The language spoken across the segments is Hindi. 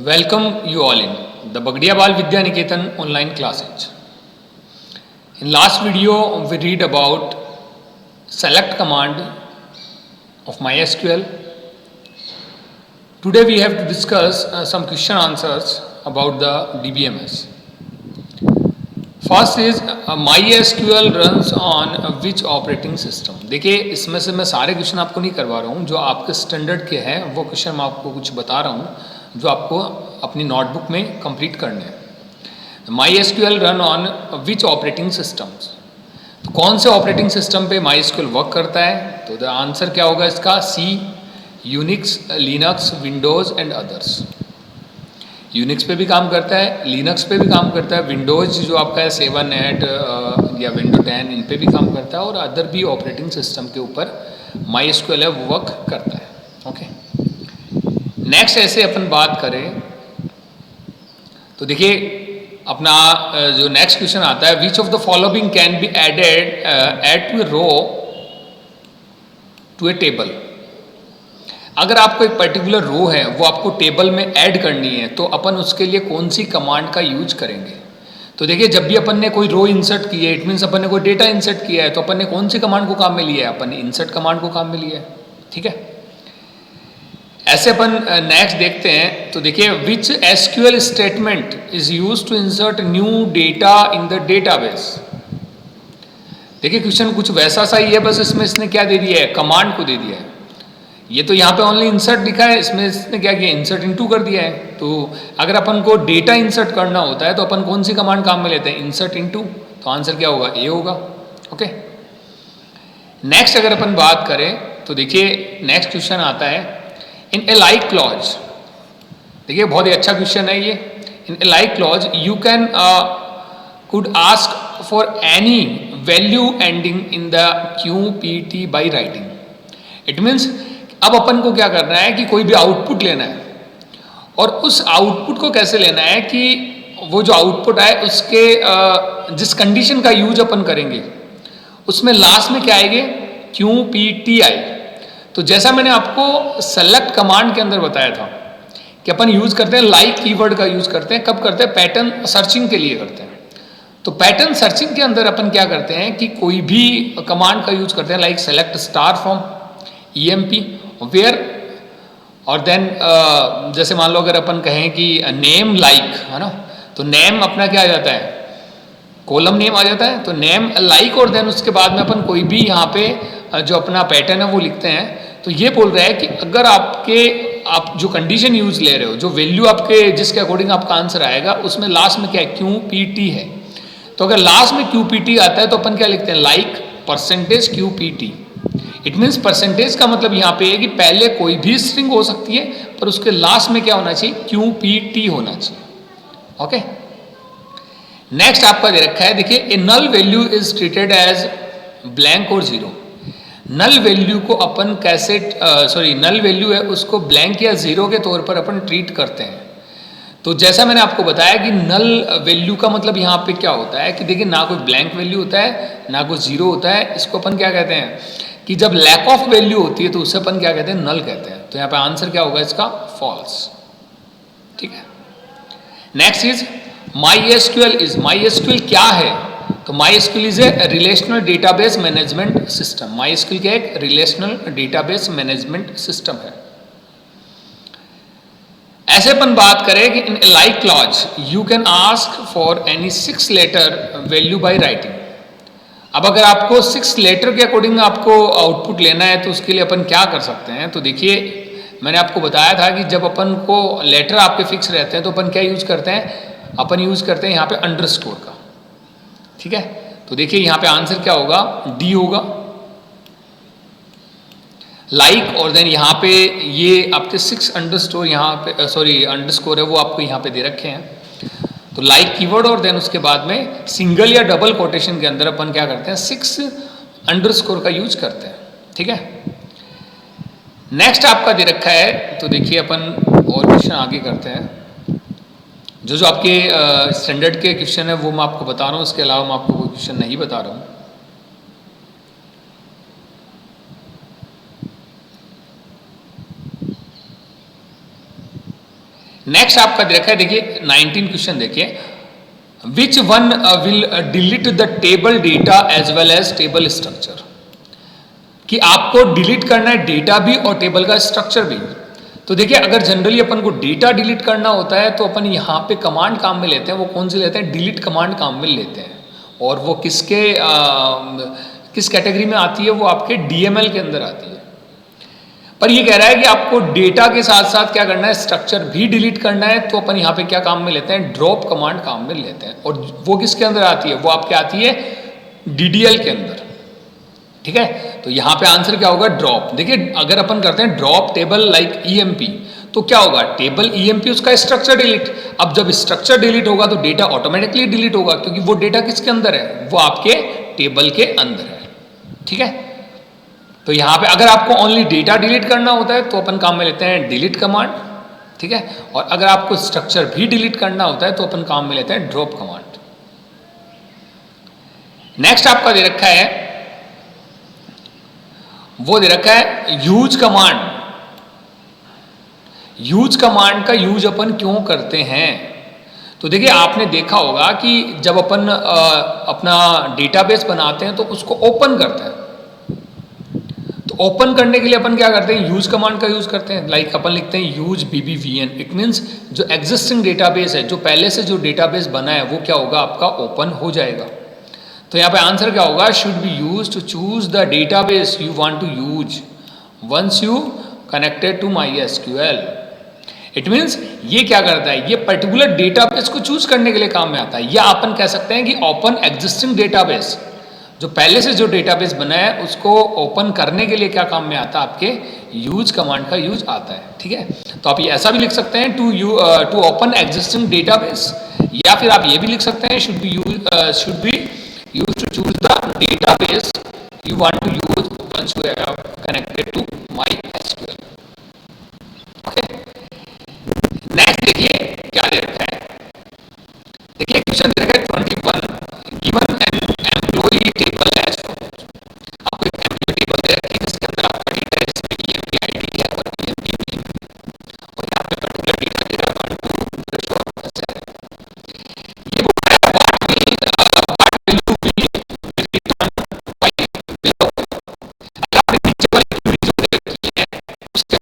Welcome you all in the Bagdiya Bal Vidya Niketan online classes. In last video, we read about select command of MySQL. Today we have to discuss some question answers about the DBMS. First is MySQL runs on which operating system. देखिए इसमें से मैं सारे क्वेश्चन आपको नहीं करवा रहा हूँ, जो आपके स्टैंडर्ड के हैं वो क्वेश्चन मैं आपको कुछ बता रहा हूँ जो आपको अपनी नोटबुक में कंप्लीट करने हैं. MySQL run on which operating systems. तो कौन से ऑपरेटिंग सिस्टम पे MySQL वर्क करता है? तो द आंसर क्या होगा इसका? C, Unix, Linux, Windows and others. Unix पे भी काम करता है, लिनक्स पे भी काम करता है, विंडोज़ जो आपका है 7, 8 या विंडो 10 इन पे भी काम करता है, और अदर भी ऑपरेटिंग सिस्टम के ऊपर MySQL है वो वर्क करता है. ओके, नेक्स्ट ऐसे अपन बात करें तो देखिए अपना जो नेक्स्ट क्वेश्चन आता है, which of the following can be added add to a row to a table. अगर आपको एक पर्टिकुलर रो है वो आपको टेबल में ऐड करनी है तो अपन उसके लिए कौन सी कमांड का यूज करेंगे? तो देखिए जब भी अपन ने कोई रो इंसर्ट की है, इट मीन्स अपन ने कोई डेटा इंसर्ट किया है, तो अपन ने कौन सी कमांड को काम में लिया है? अपन ने इंसर्ट कमांड को काम में लिया है. ठीक है, ऐसे अपन नेक्स्ट देखते हैं. तो देखिए which SQL statement is use to insert new data in the database. देखिए क्वेश्चन कुछ वैसा सा ही है, बस इसमें इसने क्या दे दिया है? कमांड को दे दिया है. ये तो यहाँ पे ओनली इंसर्ट लिखा है, इसमें इसने क्या किया? इंसर्ट इनटू कर दिया है. तो अगर अपन को डेटा इंसर्ट करना होता है तो अपन कौन सी कमांड काम में लेते हैं? Insert into. तो आंसर क्या होगा? ए होगा. ओके, नेक्स्ट अगर अपन बात करें तो देखिए नेक्स्ट क्वेश्चन आता है इन ए लाइक क्लॉज. देखिए बहुत ही अच्छा क्वेश्चन है ये. In a like clause you can could ask for any value ending in the QPT by writing. It means अब अपन को क्या करना है कि कोई भी आउटपुट लेना है, और उस आउटपुट को कैसे लेना है कि वो जो आउटपुट आए उसके जिस कंडीशन का यूज अपन करेंगे उसमें लास्ट में क्या आएंगे? QPT आए. तो जैसा मैंने आपको सेलेक्ट कमांड के अंदर बताया था कि अपन यूज करते हैं लाइक कीवर्ड का यूज करते हैं. कब करते हैं? पैटर्न सर्चिंग के लिए करते हैं. तो पैटर्न सर्चिंग के अंदर अपन क्या करते हैं कि कोई भी कमांड का यूज करते हैं, like select star from EMP where, और देन जैसे मान लो अगर अपन कहें कि नेम लाइक है ना, तो नेम अपना क्या आ जाता है? कॉलम नेम आ जाता है. तो नेम लाइक, और देन उसके बाद में अपन कोई भी यहाँ पे जो अपना पैटर्न है वो लिखते हैं. तो ये बोल रहा है कि अगर आप जो कंडीशन यूज ले रहे हो, जो वैल्यू आपके जिसके अकॉर्डिंग आपका आंसर आएगा, उसमें लास्ट में क्या है? QPT है. तो अगर लास्ट में QPT आता है तो अपन क्या लिखते हैं? Like percentage QPT. It means percentage का मतलब यहाँ पे है कि पहले कोई भी स्ट्रिंग हो सकती है पर उसके लास्ट में क्या होना चाहिए? QPT होना चाहिए. ओके, नेक्स्ट आपका दे रखा है देखिए a null value is treated as blank और जीरो. नल वैल्यू को अपन कैसे नल वैल्यू है उसको ब्लैंक या जीरो के तौर पर अपन ट्रीट करते हैं. तो जैसा मैंने आपको बताया कि नल वैल्यू का मतलब यहाँ पे क्या होता है कि देखिए ना कोई ब्लैंक वैल्यू होता है ना कोई जीरो होता है. इसको अपन क्या कहते हैं कि जब लैक ऑफ वैल्यू होती है तो उसे अपन क्या कहते हैं? नल कहते हैं. तो यहाँ पे आंसर क्या होगा इसका? फॉल्स. ठीक है, नेक्स्ट इज MySQL क्या है? तो MySQL is a relational database management system. MySQL क्या? एक रिलेशनल डेटाबेस मैनेजमेंट सिस्टम है. ऐसे अपन बात करें कि in like clause you can ask for any 6 letter value by writing. अब अगर आपको 6 लेटर के अकॉर्डिंग आपको आउटपुट लेना है तो उसके लिए अपन क्या कर सकते हैं? तो देखिए मैंने आपको बताया था कि जब अपन को लेटर आपके फिक्स रहते हैं तो अपन क्या यूज करते हैं? अपन यूज करते हैं यहाँ पे अंडरस्कोर का. ठीक है, तो देखिए यहाँ पे आंसर क्या होगा? D होगा. लाइक और देन यहाँ पे ये आपके 6 अंडरस्कोर यहाँ पे अंडरस्कोर है वो आपको यहाँ पे दे रखे हैं. तो लाइक कीवर्ड और देन उसके बाद में सिंगल या डबल कोटेशन के अंदर अपन क्या करते हैं? 6 अंडरस्कोर का यूज करते हैं. ठीक है, नेक्स्ट आपका दे रखा है. तो देखिए अपन और क्वेश्चन आगे करते हैं. जो आपके स्टैंडर्ड के क्वेश्चन है वो मैं आपको बता रहा हूँ, इसके अलावा मैं आपको कोई क्वेश्चन नहीं बता रहा हूँ. नेक्स्ट आपका दे रखा है, देखिए 19 क्वेश्चन देखिए, which one will delete the table data as well as table structure, कि आपको डिलीट करना है डेटा भी और टेबल का स्ट्रक्चर भी। तो देखिए अगर जनरली अपन को डेटा डिलीट करना होता है तो अपन यहाँ पे कमांड काम में लेते हैं, वो कौन सी लेते हैं, डिलीट कमांड काम में लेते हैं, और वो किस कैटेगरी में आती है, वो आपके डीएमएल के अंदर आती है। पर ये कह रहा है कि आपको डेटा के साथ साथ क्या करना है, स्ट्रक्चर भी डिलीट करना है, तो अपन यहाँ पे क्या काम में लेते हैं, ड्रॉप कमांड काम में लेते हैं, और वो किसके अंदर आती है, वो आपके आती है डीडीएल के अंदर। ठीक है, तो यहाँ पे आंसर क्या होगा, ड्रॉप। देखिए अगर अपन करते हैं ड्रॉप टेबल लाइक ईएमपी, तो क्या होगा, टेबल ईएमपी उसका स्ट्रक्चर डिलीट। अब जब स्ट्रक्चर डिलीट होगा तो डेटा ऑटोमेटिकली डिलीट होगा, क्योंकि वो डेटा किसके अंदर है, वो आपके टेबल के अंदर है। ठीक है, तो यहाँ पे अगर आपको ओनली डेटा डिलीट करना होता है तो अपन काम में लेते हैं डिलीट कमांड। ठीक है, और अगर आपको स्ट्रक्चर भी डिलीट करना होता है तो अपन काम में लेते हैं ड्रॉप कमांड। नेक्स्ट आपका दे रखा है, वो दे रखा है यूज कमांड। यूज कमांड का यूज अपन क्यों करते हैं, तो देखिए आपने देखा होगा कि जब अपन अपना डेटाबेस बनाते हैं तो उसको ओपन करते हैं, तो ओपन करने के लिए अपन क्या करते हैं, यूज कमांड का यूज करते हैं। लाइक अपन लिखते हैं यूज BBVN, इट मीन्स जो एग्जिस्टिंग डेटाबेस है, जो पहले से जो डेटाबेस बना है, वो क्या होगा, आपका ओपन हो जाएगा। तो यहाँ पे आंसर क्या होगा, should be use to choose the database you want to use once you connected to MySQL। It means ये क्या करता है, ये पर्टिकुलर डेटाबेस को चूज करने के लिए काम में आता है, या अपन कह सकते हैं कि ओपन एग्जिस्टिंग डेटाबेस, जो पहले से जो डेटाबेस बना है उसको ओपन करने के लिए क्या काम में आता है, आपके यूज कमांड का यूज आता है। ठीक है, तो आप ये ऐसा भी लिख सकते हैं टू ओपन एग्जिस्टिंग डेटाबेस, या फिर आप ये भी लिख सकते हैं should be use to choose the database you want to use once you have connected to MySQL। Okay, next देखिए क्या दे रखा है, देखिए क्वेश्चन दे रखा है 21, given an employee table as follows. आपको एक एम्प्लॉई टेबल दे रखी है जिसके अंदर आपका डेटा है, जिसमें EMP आईडी है और EMP नेम है, और यहाँ पे पर्टिकुलर डेटा दे रहा है 1 2 3 4 5। ये बोल रहा है what value will return by below. अगर आपने नीचे वाली पूरी जो दे रखी है उसके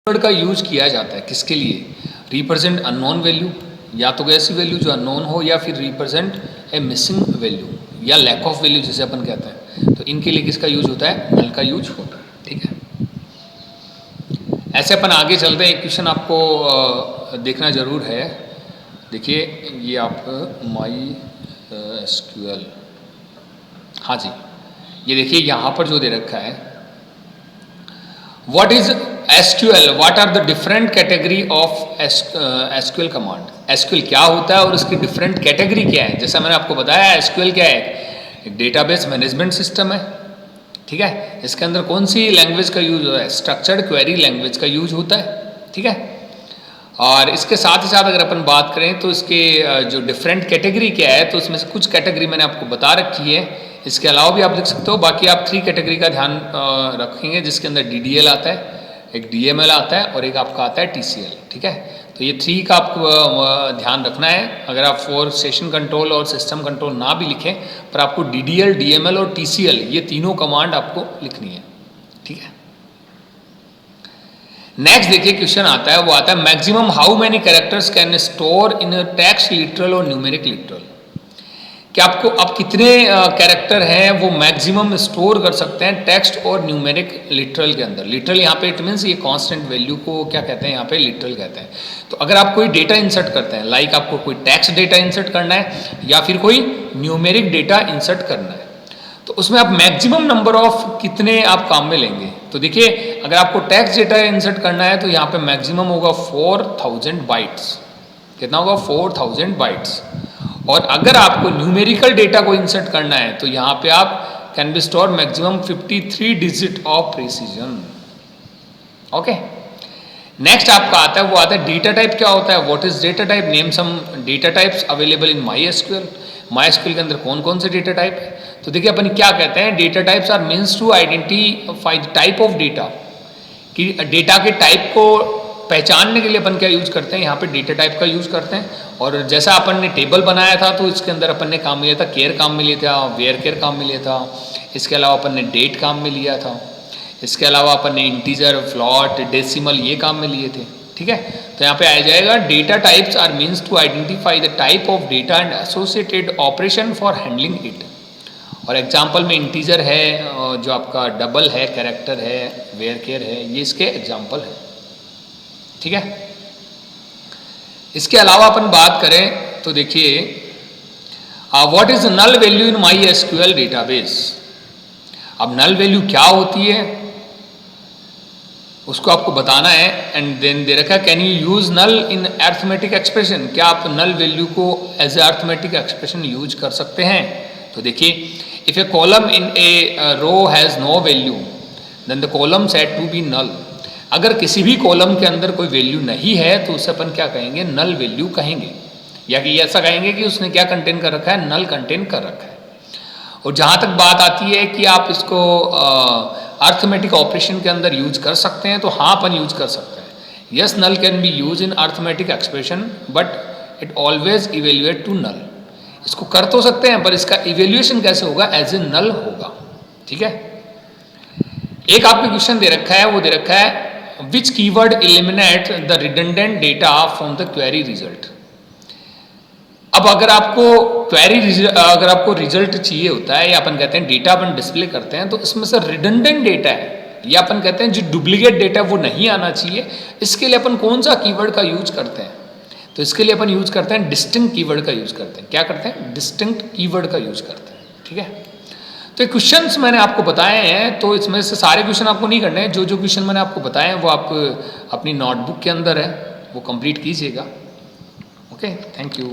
का यूज किया जाता है किसके लिए, रिप्रेजेंट अननोन वैल्यू, या तो ऐसी वैल्यू जो अननोन हो, या फिर रिप्रेजेंट ए मिसिंग वैल्यू या लैक ऑफ वैल्यू जिसे अपन कहते हैं। तो इनके लिए किसका यूज होता है, नल का यूज होता है। ठीक है, ऐसे अपन आगे चलते हैं, एक क्वेश्चन आपको देखना जरूर है। देखिए ये आप MySQL, हाँ जी, ये देखिए यहाँ पर जो दे रखा है, what is SQL, what are the different category of SQL command. SQL क्या होता है और उसकी डिफरेंट कैटेगरी क्या है। जैसा मैंने आपको बताया SQL क्या है, एक डेटाबेस मैनेजमेंट सिस्टम है। ठीक है, इसके अंदर कौन सी लैंग्वेज का यूज होता है, स्ट्रक्चर्ड क्वेरी लैंग्वेज का यूज होता है। ठीक है, और इसके साथ ही साथ अगर अपन बात करें तो इसके जो डिफरेंट कैटेगरी क्या है, तो उसमें से कुछ कैटेगरी मैंने आपको बता रखी है, इसके अलावा भी आप लिख सकते हो। बाकी आप 3 कैटेगरी का ध्यान रखेंगे, जिसके अंदर DDL आता है, एक DML आता है और एक आपका आता है TCL। ठीक है, तो ये 3 का आपको ध्यान रखना है। अगर आप फॉर सेशन कंट्रोल और सिस्टम कंट्रोल ना भी लिखें, पर आपको DDL, DML और TCL ये तीनों कमांड आपको लिखनी है, ठीक है। नेक्स्ट देखिए क्वेश्चन आता है, वो आता है maximum how many characters can store in text literal और न्यूमेरिक लिटरल। कि आपको अब कितने कैरेक्टर हैं वो मैक्सिमम स्टोर कर सकते हैं टेक्स्ट और न्यूमेरिक लिटरल के अंदर। लिटरल यहाँ पे इट मीन्स ये कांस्टेंट वैल्यू को क्या कहते हैं, यहाँ पे लिटरल कहते हैं। तो अगर आप कोई डेटा इंसर्ट करते हैं, लाइक आपको कोई टेक्स्ट डेटा इंसर्ट करना है या फिर कोई न्यूमेरिक डेटा इंसर्ट करना है, तो उसमें आप मैक्सिमम नंबर ऑफ कितने आप काम में लेंगे। तो देखिए अगर आपको टेक्स्ट डेटा इंसर्ट करना है तो यहाँ पे मैक्सिमम होगा 4000 बाइट्स। कितना होगा? 4000 बाइट्स। और अगर आपको न्यूमेरिकल डेटा को इंसर्ट करना है तो यहाँ पे आप can be store maximum 53 digit of precision. Okay, next आपका आता है, वो आता है डेटा टाइप क्या होता है। What is data type? Name some data types available in MySQL। MySQL के अंदर कौन कौन से डेटा टाइप है? तो देखिए अपन क्या कहते हैं, data types are means to identify the type of data, कि डेटा के टाइप को पहचानने के लिए अपन क्या यूज करते हैं, यहाँ पे डेटा टाइप का यूज करते हैं। और जैसा अपन ने टेबल बनाया था तो इसके अंदर अपन ने काम में लिया था केयर काम में लिया था, वेयर केयर काम में लिया था। इसके अलावा अपन ने डेट काम में लिया था। इसके अलावा अपन ने इंटीजर, फ्लॉट, डेसिमल ये काम में लिए थे, ठीक है। तो यहाँ पे आ जाएगा data types are means to identify the type of data and associated operation for handling it. और एग्जाम्पल में इंटीजर है, जो आपका डबल है, कैरेक्टर है, वेयर केयर है, ये इसके एग्जाम्पल है, ठीक है। इसके अलावा अपन बात करें तो देखिए what is null value in MySQL database. अब नल वैल्यू क्या होती है उसको आपको बताना है। एंड देन दे रखा है can you use null in arithmetic expression. क्या आप नल वैल्यू को as a arithmetic expression use कर सकते हैं? तो देखिए if a column in a row has no value then the column said to be null. अगर किसी भी कॉलम के अंदर कोई वैल्यू नहीं है तो उसे अपन क्या कहेंगे? नल वैल्यू कहेंगे, या कि ऐसा कहेंगे कि उसने क्या कंटेन कर रखा है? नल कंटेन कर रखा है। और जहाँ तक बात आती है कि आप इसको अर्थमेटिक ऑपरेशन के अंदर यूज कर सकते हैं, तो हाँ अपन यूज कर सकते हैं। Yes, null can be use in arithmetic expression but it always evaluate to null. इसको कर तो सकते हैं पर इसका इवेल्युएशन कैसे होगा? एज ए नल होगा, ठीक है। एक आपको क्वेश्चन दे रखा है, वो दे रखा है which keyword eliminate the redundant data from the query result। अब अगर आपको अगर आपको रिजल्ट चाहिए होता है, या अपन कहते हैं डेटा अपन डिस्प्ले करते हैं, तो इसमें से रिडंडेंट डेटा है, या अपन कहते हैं जो डुप्लीकेट डेटा वो नहीं आना चाहिए, इसके लिए अपन कौन सा कीवर्ड का यूज करते हैं? तो इसके लिए अपन यूज करते हैं डिस्टिंक्ट कीवर्ड का यूज करते हैं। क्या करते हैं? डिस्टिंक्ट कीवर्ड का यूज करते हैं, ठीक है। तो ये क्वेश्चंस मैंने आपको बताए हैं, तो इसमें से सारे क्वेश्चन आपको नहीं करने हैं। जो जो क्वेश्चन मैंने आपको बताए हैं वो आप अपनी नोटबुक के अंदर है, वो कंप्लीट कीजिएगा। Okay, thank you.